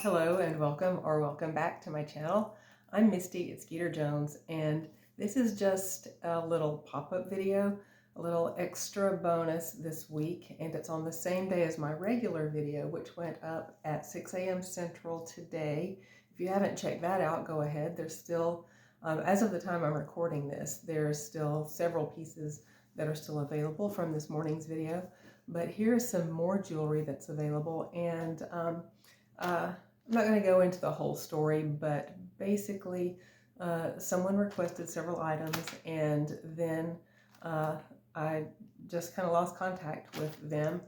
Hello and welcome or welcome back to my channel. I'm Misty at Skeeter Jones, and this is just a little pop-up video, a little extra bonus this week, and it's on the same day as my regular video, which went up at 6 a.m. Central today. If you haven't checked that out, go ahead. There's still, as of the time I'm recording this, there's still several pieces that are still available from this morning's video. But here's some more jewelry that's available, and I'm not going to go into the whole story, but basically someone requested several items, and then I just kind of lost contact with them.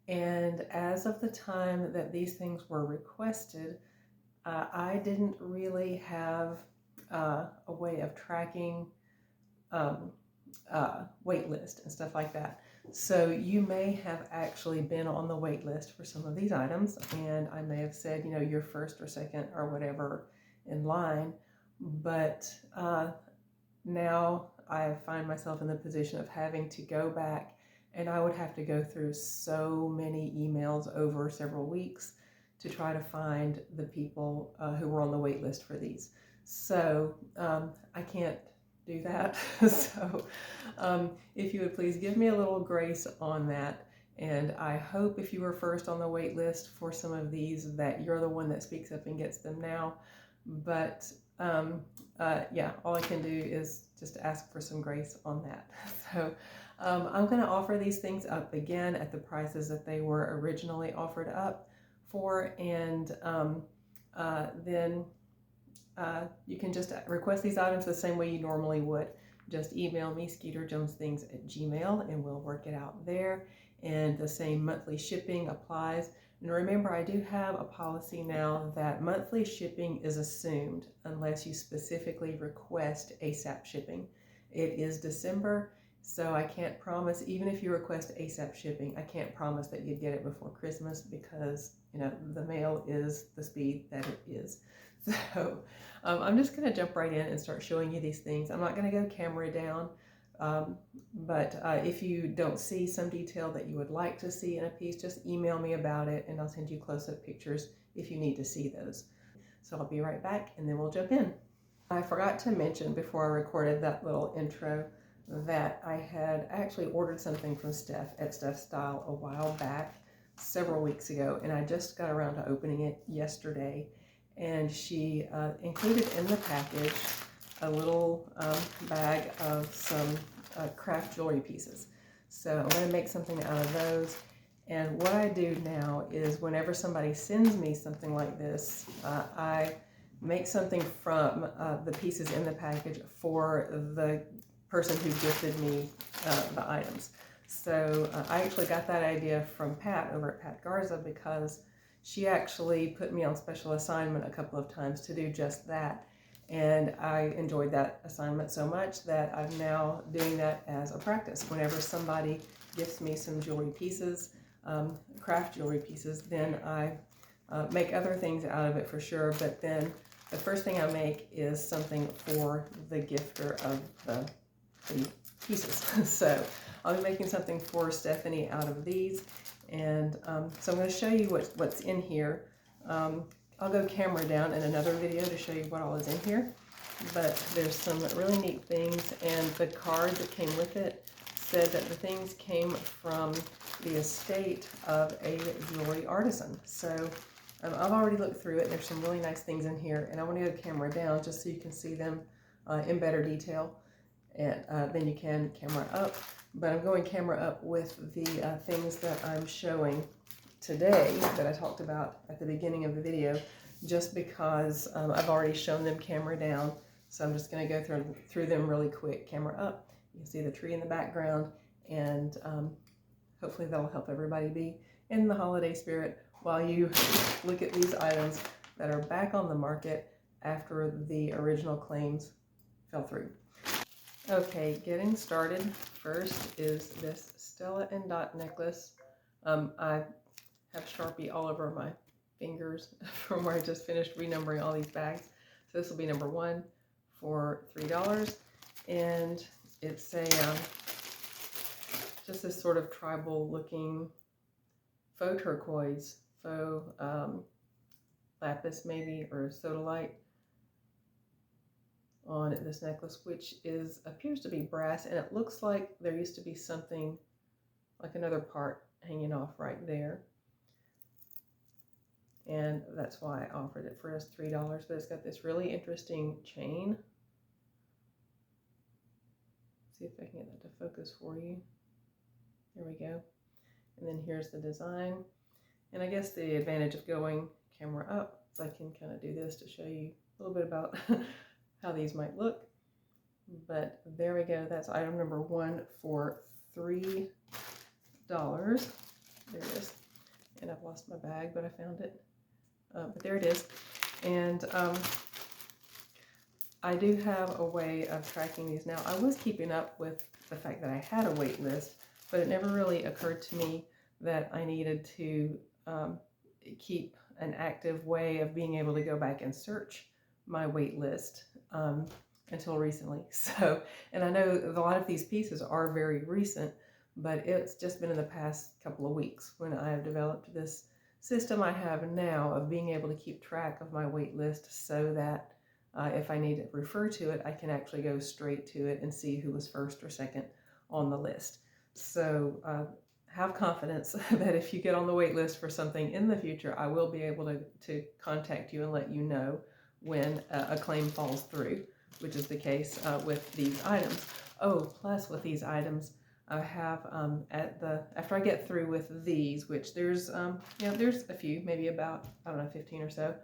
And as of the time that these things were requested, I didn't really have a way of tracking wait list and stuff like that. So you may have actually been on the wait list for some of these items, and I may have said, you know, you're first or second or whatever in line, but now I find myself in the position of having to go back, and I would have to go through so many emails over several weeks to try to find the people who were on the wait list for these. So I can't do that. So if you would please give me a little grace on that, and I hope if you were first on the wait list for some of these that you're the one that speaks up and gets them now. But yeah, all I can do is just ask for some grace on that. So I'm going to offer these things up again at the prices that they were originally offered up for, and then you can just request these items the same way you normally would. Just email me, skeeterjonesthings@gmail.com, and we'll work it out there. And the same monthly shipping applies. And remember, I do have a policy now that monthly shipping is assumed unless you specifically request ASAP shipping. It is December, so I can't promise, even if you request ASAP shipping, I can't promise that you'd get it before Christmas because, you know, the mail is the speed that it is. So I'm just going to jump right in and start showing you these things. I'm not going to go camera down, but if you don't see some detail that you would like to see in a piece, just email me about it and I'll send you close-up pictures if you need to see those. So I'll be right back and then we'll jump in. I forgot to mention before I recorded that little intro that I had actually ordered something from Steph at Steph Style a while back, several weeks ago, and I just got around to opening it yesterday. And she included in the package a little bag of some craft jewelry pieces. So I'm going to make something out of those. And what I do now is whenever somebody sends me something like this, I make something from the pieces in the package for the person who gifted me the items. So I actually got that idea from Pat over at Pat Garza because she actually put me on special assignment a couple of times to do just that. And I enjoyed that assignment so much that I'm now doing that as a practice. Whenever somebody gifts me some jewelry pieces, craft jewelry pieces, then I make other things out of it for sure. But then the first thing I make is something for the gifter of the pieces. So I'll be making something for Stephanie out of these. And so I'm going to show you what's in here. I'll go camera down in another video to show you what all is in here. But there's some really neat things, and the card that came with it said that the things came from the estate of a jewelry artisan. So I've already looked through it. There's some really nice things in here, and I want to go camera down just so you can see them in better detail. And then you can camera up. But I'm going camera up with the things that I'm showing today that I talked about at the beginning of the video, just because I've already shown them camera down. So I'm just going to go through them really quick. Camera up. You can see the tree in the background, and hopefully that'll help everybody be in the holiday spirit while you look at these items that are back on the market after the original claims fell through. Okay, getting started. First is this Stella and Dot necklace. I have Sharpie all over my fingers from where I just finished renumbering all these bags. So this will be number 1 for $3. And it's a just this sort of tribal looking faux turquoise, faux lapis maybe, or sodalite on this necklace, which appears to be brass, and it looks like there used to be something like another part hanging off right there. And that's why I offered it for us $3, but it's got this really interesting chain. See if I can get that to focus for you. There we go. And then here's the design. And I guess the advantage of going camera up is I can kind of do this to show you a little bit about how these might look. But there we go. That's item number 1 for $3. There it is. And I've lost my bag, but I found it. But there it is. And I do have a way of tracking these now. I was keeping up with the fact that I had a wait list, but it never really occurred to me that I needed to keep an active way of being able to go back and search my wait list until recently. So, and I know a lot of these pieces are very recent, but it's just been in the past couple of weeks when I have developed this system I have now of being able to keep track of my wait list so that if I need to refer to it, I can actually go straight to it and see who was first or second on the list. So have confidence that if you get on the wait list for something in the future, I will be able to contact you and let you know when a claim falls through, which is the case with these items. Oh, plus with these items, I have after I get through with these, which there's there's a few, maybe about, I don't know, 15 or so.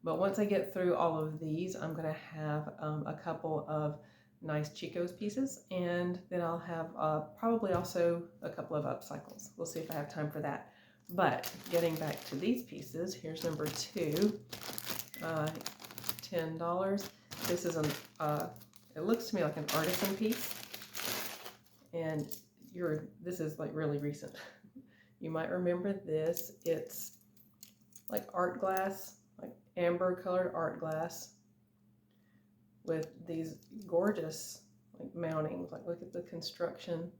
But once I get through all of these, I'm gonna have a couple of nice Chico's pieces, and then I'll have probably also a couple of upcycles. We'll see if I have time for that. But getting back to these pieces, here's number 2, $10. This is it looks to me like an artisan piece, and this is like really recent. You might remember this. It's like art glass, like amber colored art glass with these gorgeous like mountings. Like look at the construction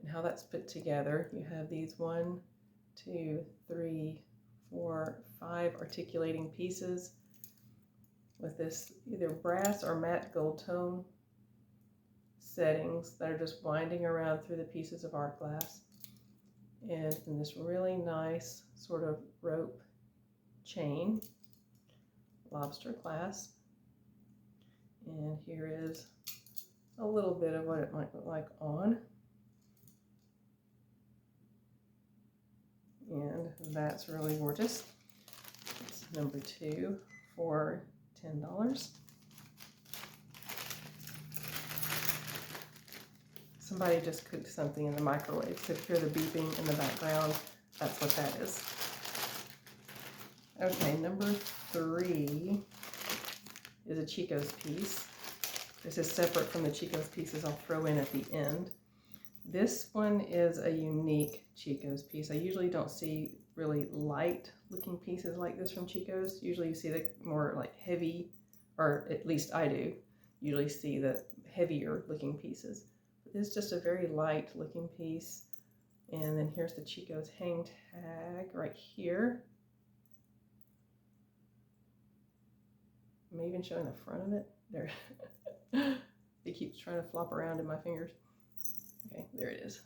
and how that's put together. You have these 1, 2, 3, 4, 5 articulating pieces with this either brass or matte gold tone settings that are just winding around through the pieces of art glass, and in this really nice sort of rope chain, lobster clasp. And here is a little bit of what it might look like on, and that's really gorgeous. It's number 2 for $10. Somebody just cooked something in the microwave, so if you hear the beeping in the background, that's what that is. Okay, number 3 is a Chico's piece. This is separate from the Chico's pieces I'll throw in at the end. This one is a unique Chico's piece. I usually don't see really light looking pieces like this from Chico's. Usually you see the more like heavy, or at least I do, usually see the heavier looking pieces. But this is just a very light looking piece. And then here's the Chico's hang tag right here. I'm even showing the front of it. There. It keeps trying to flop around in my fingers. Okay, there it is.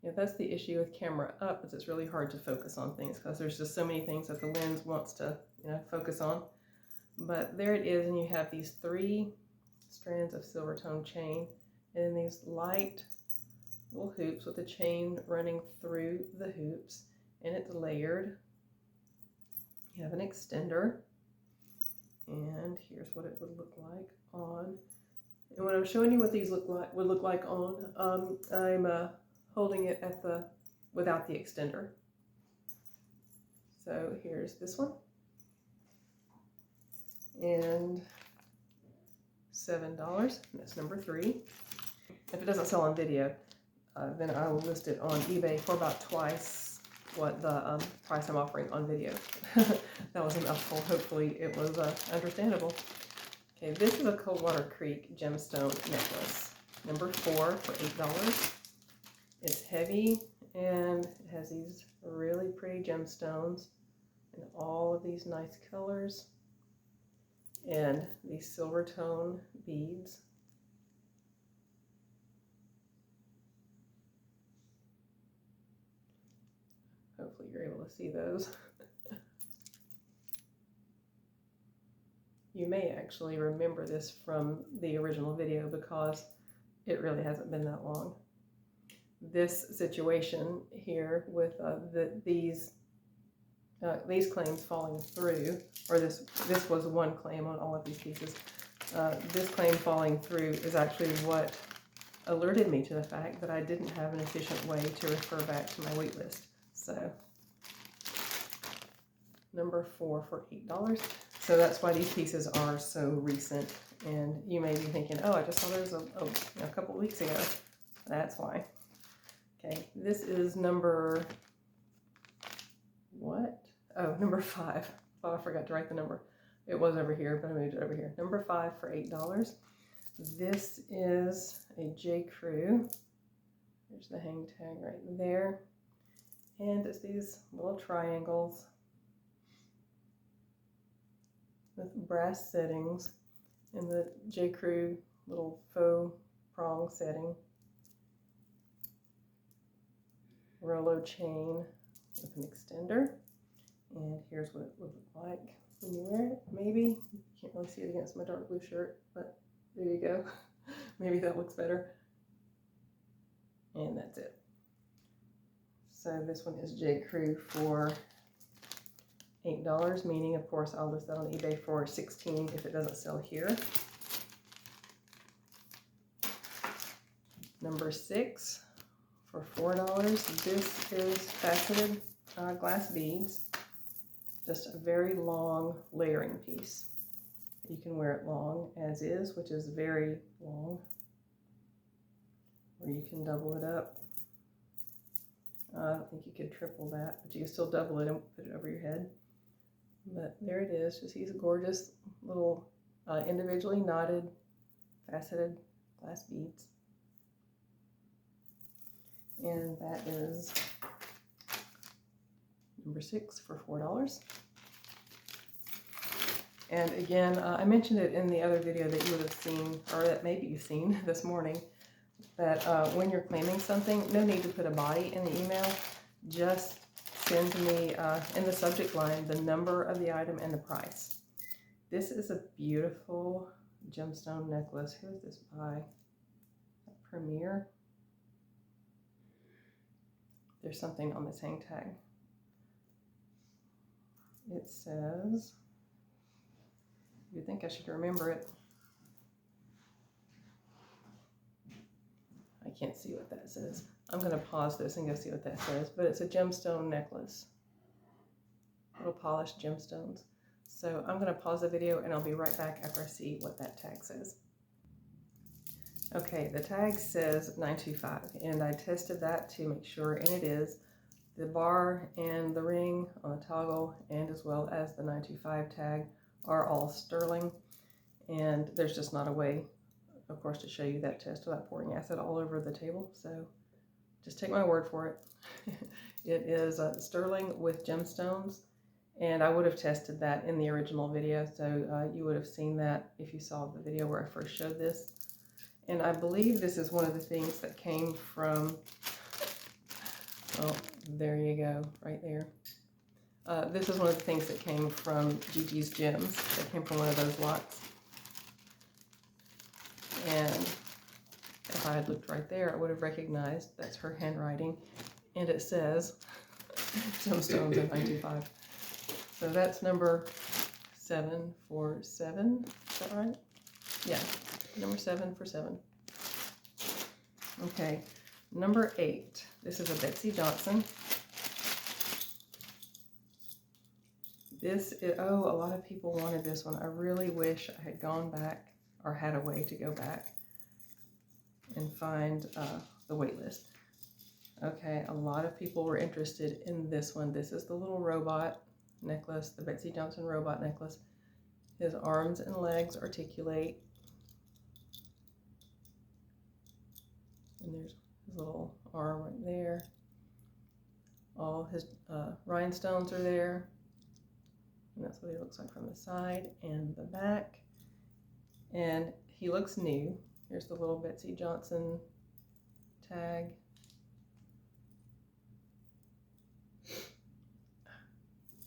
Yeah, that's the issue with camera up, is it's really hard to focus on things because there's just so many things that the lens wants to, focus on. But there it is, and you have these 3 strands of silver tone chain, and then these light little hoops with the chain running through the hoops, and it's layered. You have an extender, and here's what it would look like on. And when I'm showing you what these would look like on, I'm holding it without the extender. So here's this one, and $7. That's number 3. If it doesn't sell on video, then I will list it on eBay for about twice what the price I'm offering on video. That was a mouthful. Hopefully it was understandable. Okay, this is a Coldwater Creek gemstone necklace, number 4 for $8. It's heavy and it has these really pretty gemstones in all of these nice colors and these silver tone beads. Hopefully you're able to see those. You may actually remember this from the original video because it really hasn't been that long. This situation here with these claims falling through, or this was one claim on all of these pieces. This claim falling through is actually what alerted me to the fact that I didn't have an efficient way to refer back to my wait list. So number 4 for $8. So that's why these pieces are so recent. And you may be thinking, oh, I just saw those a couple weeks ago. That's why. Okay, this is number, what? Oh, number 5. Oh, I forgot to write the number. It was over here, but I moved it over here. Number 5 for $8. This is a J. Crew. There's the hang tag right there. And it's these little triangles with brass settings and the J. Crew little faux prong setting. Rolo chain with an extender. And here's what it would look like when you wear it. Maybe you can't really see it against my dark blue shirt, but there you go. Maybe that looks better. And that's it. So this one is J. Crew for $8, meaning of course I'll list that on eBay for $16 if it doesn't sell here. Number 6 for $4. This is faceted glass beads. Just a very long layering piece. You can wear it long as is, which is very long, or you can double it up. I don't think you could triple that, but you can still double it and put it over your head. But there it is, just these gorgeous little individually knotted, faceted glass beads. And that is number 6 for $4. And again, I mentioned it in the other video that you would have seen, or that maybe you've seen this morning, that when you're claiming something, no need to put a body in the email. Just send me in the subject line the number of the item and the price. This is a beautiful gemstone necklace. Who is this by? Premier. There's something on this hang tag. It says, you'd think I should remember it. I can't see what that says. I'm going to pause this and go see what that says, but it's a gemstone necklace. Little polished gemstones. So I'm going to pause the video and I'll be right back after I see what that tag says. Okay, the tag says 925 and I tested that to make sure, and it is. The bar and the ring on the toggle, and as well as the 925 tag, are all sterling, and there's just not a way, of course, to show you that test without pouring acid all over the table, so just take my word for it. It is sterling with gemstones, and I would have tested that in the original video, so you would have seen that if you saw the video where I first showed this. And I believe this is one of the things that came from, well, there you go, right there. This is one of the things that came from Gigi's Gems. That came from one of those lots. And if I had looked right there, I would have recognized that's her handwriting. And it says gemstones in 925. So that's number 7 for 7. Is that right? Yeah, number 7 for 7. Okay, number 8. This is a Betsy Johnson. This is, oh, a lot of people wanted this one. I really wish I had gone back or had a way to go back and find the wait list. Okay, a lot of people were interested in this one. This is the little robot necklace, the Betsy Johnson robot necklace. His arms and legs articulate. And there's his little arm right there. All his rhinestones are there. And that's what he looks like from the side and the back. And he looks new. Here's the little Betsy Johnson tag.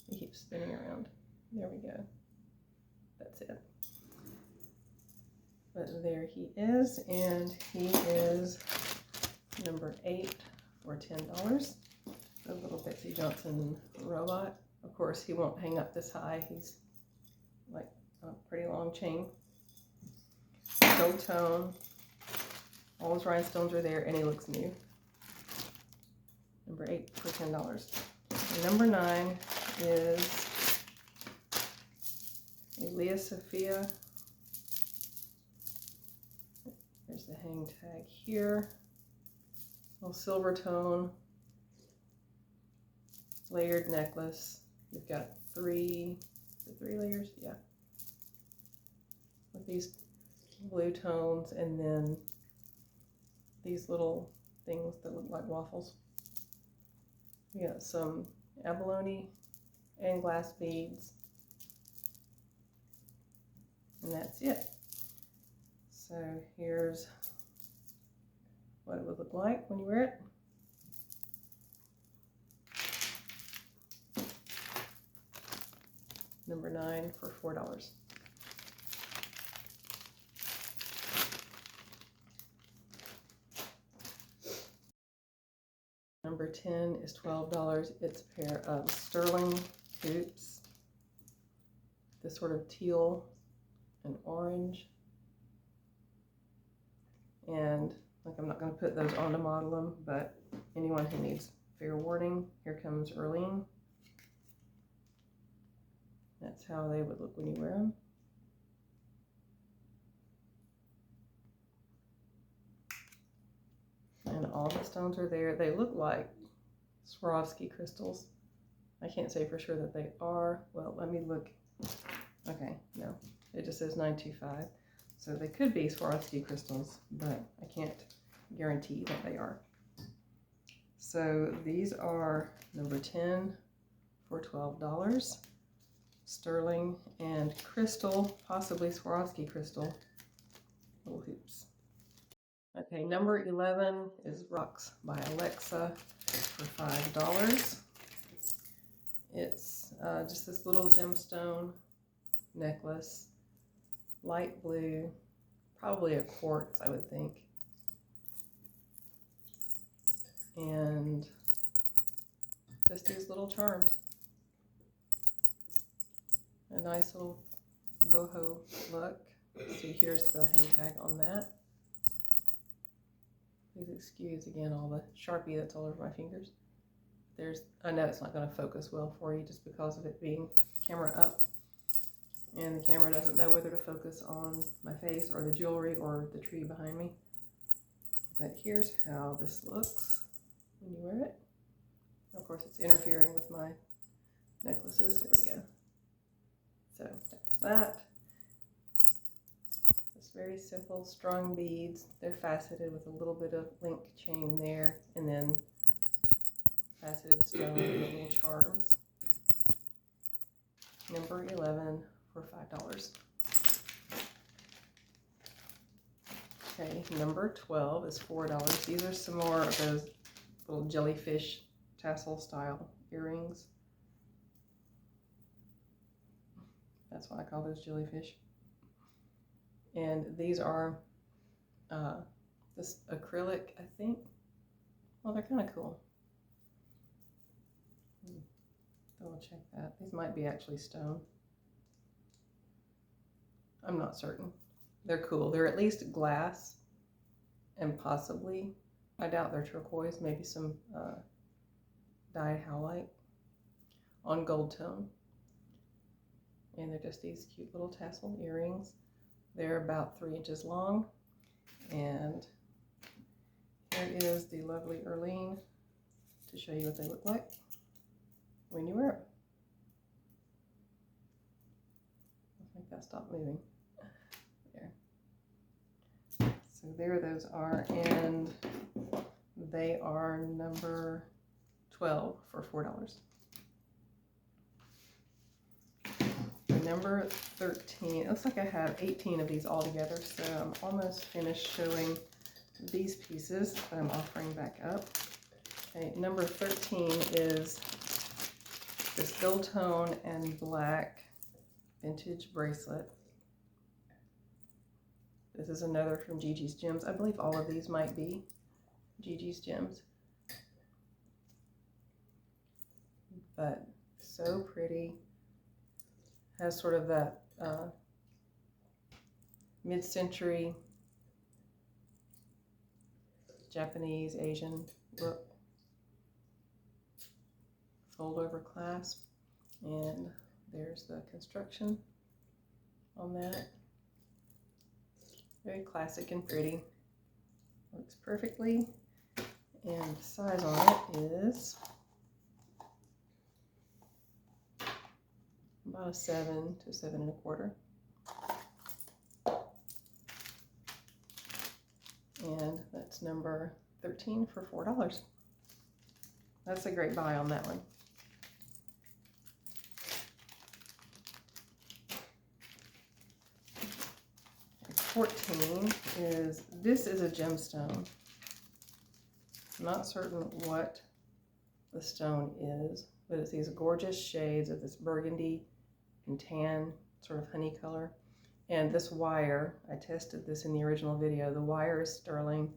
He keeps spinning around. There we go. That's it. But there he is, and he is number 8 for $10. The little Betsy Johnson robot. Of course, he won't hang up this high. He's like a pretty long chain. Gold tone. All his rhinestones are there, and he looks new. Number 8 for $10. And number 9 is a Leah Sophia. There's the hang tag here. Little silver tone. Layered necklace. You've got 3 layers? Yeah. With these blue tones and then these little things that look like waffles. We got some abalone and glass beads. And that's it. So here's what it would look like when you wear it. Number 9 for $4. Number 10 is $12. It's a pair of sterling hoops. This sort of teal and orange. And like, I'm not going to put those on to model them, but anyone who needs fair warning, here comes Earlene. That's how they would look when you wear them. And all the stones are there. They look like Swarovski crystals. I can't say for sure that they are. Well, let me look. Okay, no, it just says 925. So they could be Swarovski crystals, but I can't guarantee that they are. So these are number 10 for $12. Sterling and crystal, possibly Swarovski crystal, little hoops. Okay, number 11 is Rocks by Alexa for $5. It's just this little gemstone necklace, light blue, probably a quartz, I would think. And just these little charms. A nice little boho look. See, here's the hang tag on that. Please excuse again all the Sharpie that's all over my fingers. I know it's not going to focus well for you just because of it being camera up. And the camera doesn't know whether to focus on my face or the jewelry or the tree behind me. But here's how this looks when you wear it. Of course, it's interfering with my necklaces. There we go. So that's that. It's very simple, strung beads. They're faceted with a little bit of link chain there, and then faceted stone and the little charms. Number 11 for $5. Okay, number 12 is $4. These are some more of those little jellyfish tassel style earrings. That's why I call those jellyfish. And these are this acrylic, I think. Well, they're kind of cool. Double check that. These might be actually stone. I'm not certain. They're cool. They're at least glass and possibly, I doubt they're turquoise, maybe some dyed howlite on gold tone. And they're just these cute little tassel earrings. They're about 3 inches long. And here is the lovely Earlene to show you what they look like when you wear them. I think that stopped moving. There. So there those are, and they are number 12 for $4. number 13. It looks like I have 18 of these all together, so I'm almost finished showing these pieces that I'm offering back up. Okay, number 13 is this dull tone and black vintage bracelet. This is another from Gigi's Gems. I believe all of these might be Gigi's Gems. But so pretty. Has sort of that mid-century Japanese, Asian look. Fold over clasp, and there's the construction on that. Very classic and pretty. Works perfectly. And the size on it is about a 7 to 7 1/4. And that's number 13 for $4. That's a great buy on that one. And 14 is, this is a gemstone. I'm not certain what the stone is, but it's these gorgeous shades of this burgundy and tan, sort of honey color. And this wire, I tested this in the original video, the wire is sterling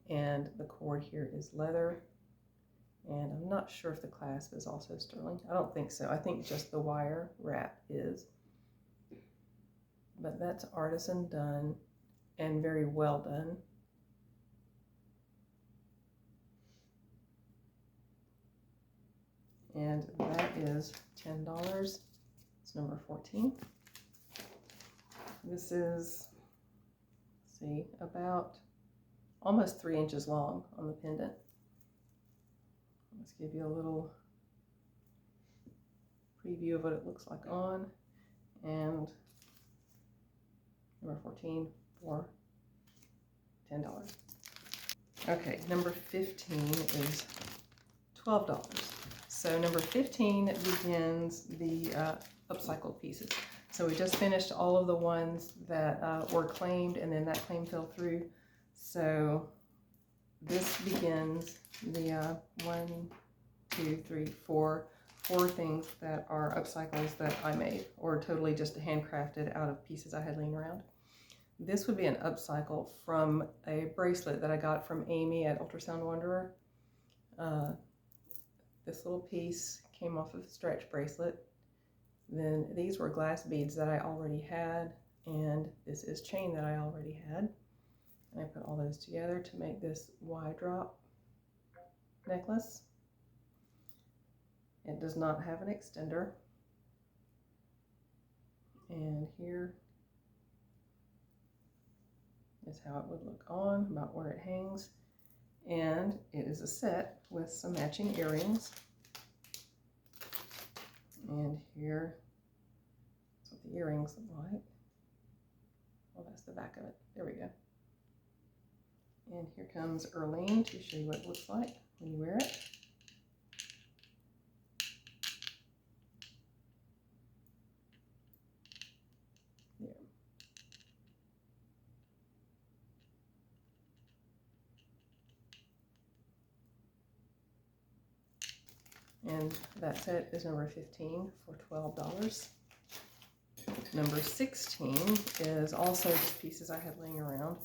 and the cord here is leather. And I'm not sure if the clasp is also sterling. I don't think so. I think just the wire wrap is. But that's artisan done and very well done. And that is $10. It's number 14. This is, let's see, about almost 3 inches long on the pendant. Let's give you a little preview of what it looks like on. And number 14 for $10. Okay, number 15 is $12. So number 15 begins the upcycled pieces. So we just finished all of the ones that were claimed, and then that claim fell through. So this begins the 1, 2, 3, 4 things that are upcycles that I made, or totally just handcrafted out of pieces I had laying around. This would be an upcycle from a bracelet that I got from Amy at Ultrasound Wanderer. This little piece came off of a stretch bracelet. Then these were glass beads that I already had, and this is chain that I already had. And I put all those together to make this Y drop necklace. It does not have an extender. And here is how it would look on, about where it hangs. And it is a set with some matching earrings. And here is what the earrings look like. Well, that's the back of it. There we go. And here comes Erlene to show you what it looks like when you wear it. There. And that set is number 15 for $12. Number 16 is also just pieces I had laying around.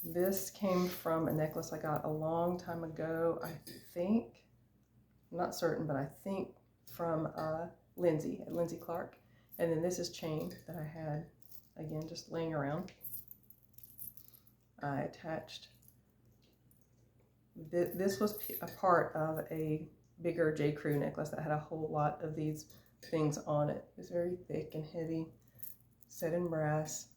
This came from a necklace I got a long time ago, I think, I'm not certain, but I think from Lindsay, at Lindsay Clark. And then this is chain that I had, again, just laying around. I attached, this was a part of a bigger J. Crew necklace that had a whole lot of these things on it. It's very thick and heavy, set in brass.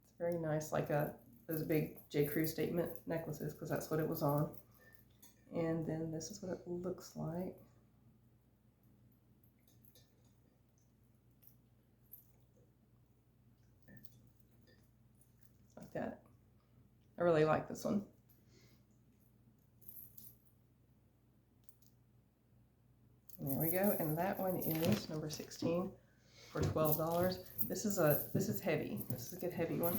It's very nice, like those big J. Crew statement necklaces, because that's what it was on. And then this is what it looks like. Like that. I really like this one. There we go, and that one is number 16 for $12. This is heavy. This is a good heavy one.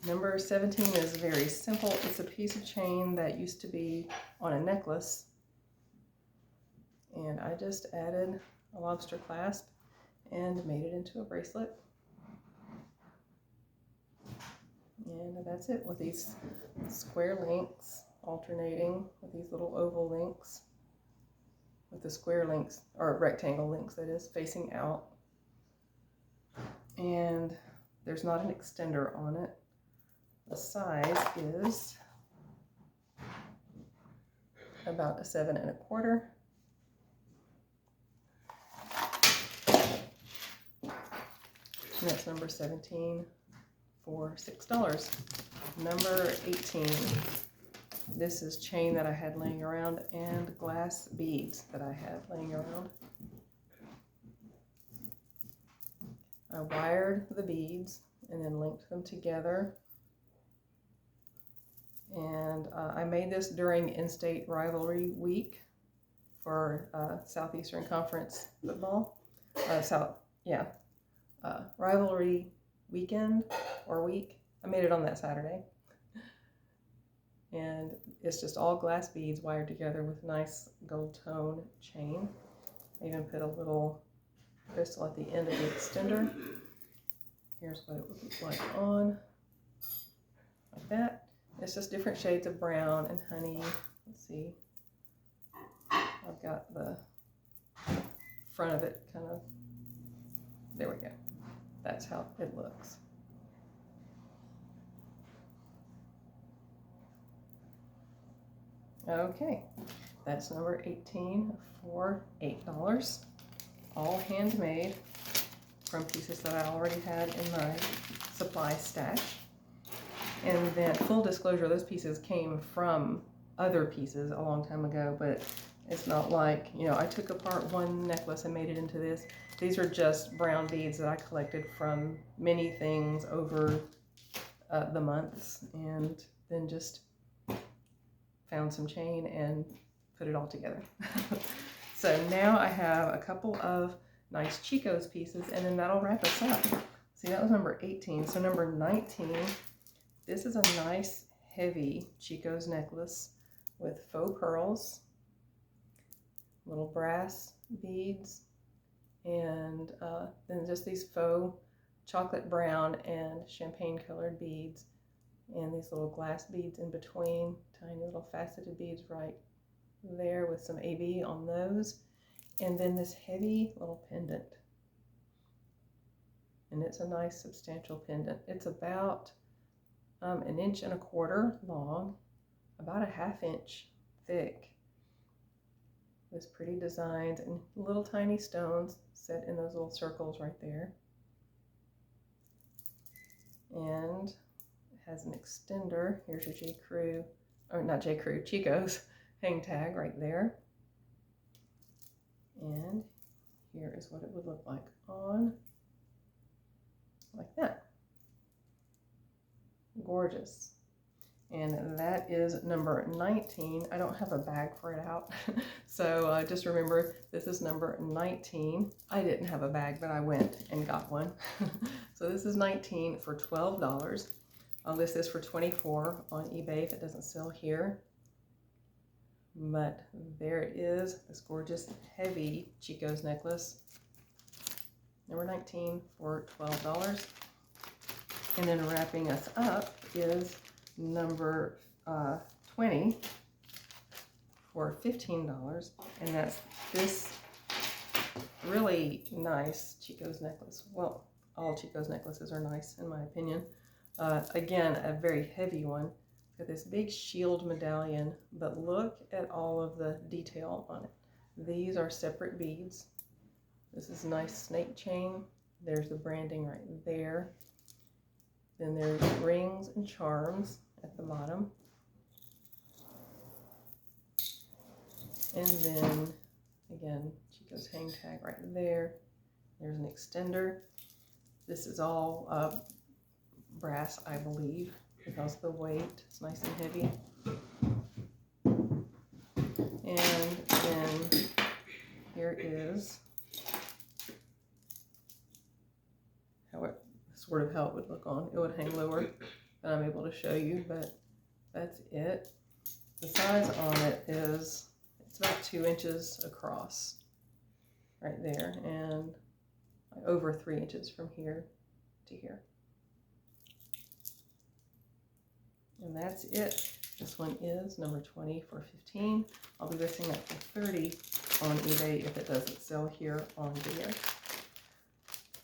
Number 17 is very simple. It's a piece of chain that used to be on a necklace, and I just added a lobster clasp and made it into a bracelet. And that's it, with these square links alternating with these little oval links, with the square links, or rectangle links that is, facing out. And there's not an extender on it. The size is about a 7 1/4. And that's number 17 for $6. Number 18. This is chain that I had laying around and glass beads that I had laying around. I wired the beads and then linked them together. And I made this during in-state rivalry week for Southeastern Conference football. Rivalry weekend or week. I made it on that Saturday. And it's just all glass beads wired together with nice gold tone chain. I even put a little crystal at the end of the extender. Here's what it would look like on, like that. It's just different shades of brown and honey. Let's see. I've got the front of it kind of, there we go. That's how it looks. Okay, that's number 18 for $8. All handmade from pieces that I already had in my supply stash. And then, full disclosure, those pieces came from other pieces a long time ago, but it's not like, you know, I took apart one necklace and made it into this. These are just brown beads that I collected from many things over the months, and then just found some chain and put it all together. So now I have a couple of nice Chico's pieces, and then that'll wrap us up. See, that was number 18. So number 19, this is a nice heavy Chico's necklace with faux pearls, little brass beads, and then just these faux chocolate brown and champagne colored beads, and these little glass beads in between, tiny little faceted beads right there with some AB on those, and then this heavy little pendant. And it's a nice substantial pendant. It's about 1 1/4 inches long, about a 1/2 inch thick, with pretty designs and little tiny stones set in those little circles right there. And it has an extender. Here's your J. Crew, or not J. Crew, Chico's hang tag right there. And here is what it would look like on, like that. Gorgeous. And that is number 19. I don't have a bag for it out, so just remember this is number 19. I didn't have a bag, but I went and got one. So this is 19 for $12. I'll list this for $24 on eBay if it doesn't sell here. But there it is, this gorgeous heavy Chico's necklace. Number 19 for $12. And then wrapping us up is number 20 for $15. And that's this really nice Chico's necklace. Well, all Chico's necklaces are nice in my opinion. Again, a very heavy one. Got this big shield medallion, but look at all of the detail on it. These are separate beads. This is a nice snake chain. There's the branding right there. Then there's rings and charms at the bottom. And then, again, Chico's hang tag right there. There's an extender. This is all brass, I believe, because of the weight. It's nice and heavy. And is sort of how it would look on. It would hang lower than I'm able to show you, but that's it. The size on it is, it's about 2 inches across right there, and over 3 inches from here to here. And that's it. This one is number 20 for $15. I'll be listing that for $30 on eBay if it doesn't sell here on video.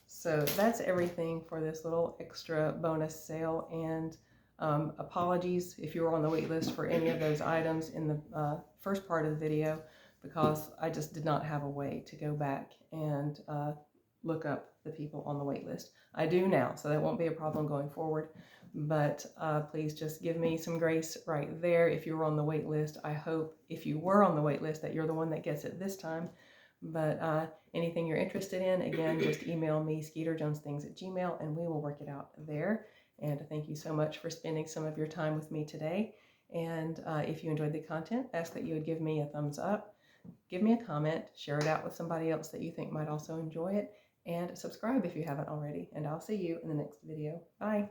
So that's everything for this little extra bonus sale, and apologies if you were on the wait list for any of those items in the first part of the video, because I just did not have a way to go back and look up the people on the wait list. I do now, so that won't be a problem going forward, but please just give me some grace right there. If you were on the wait list, I hope if you were on the wait list that you're the one that gets it this time. But anything you're interested in, again, just email me, skeeterjonesthings@gmail.com, and we will work it out there. And thank you so much for spending some of your time with me today. And if you enjoyed the content, ask that you would give me a thumbs up, give me a comment, share it out with somebody else that you think might also enjoy it, and subscribe if you haven't already. And I'll see you in the next video. Bye.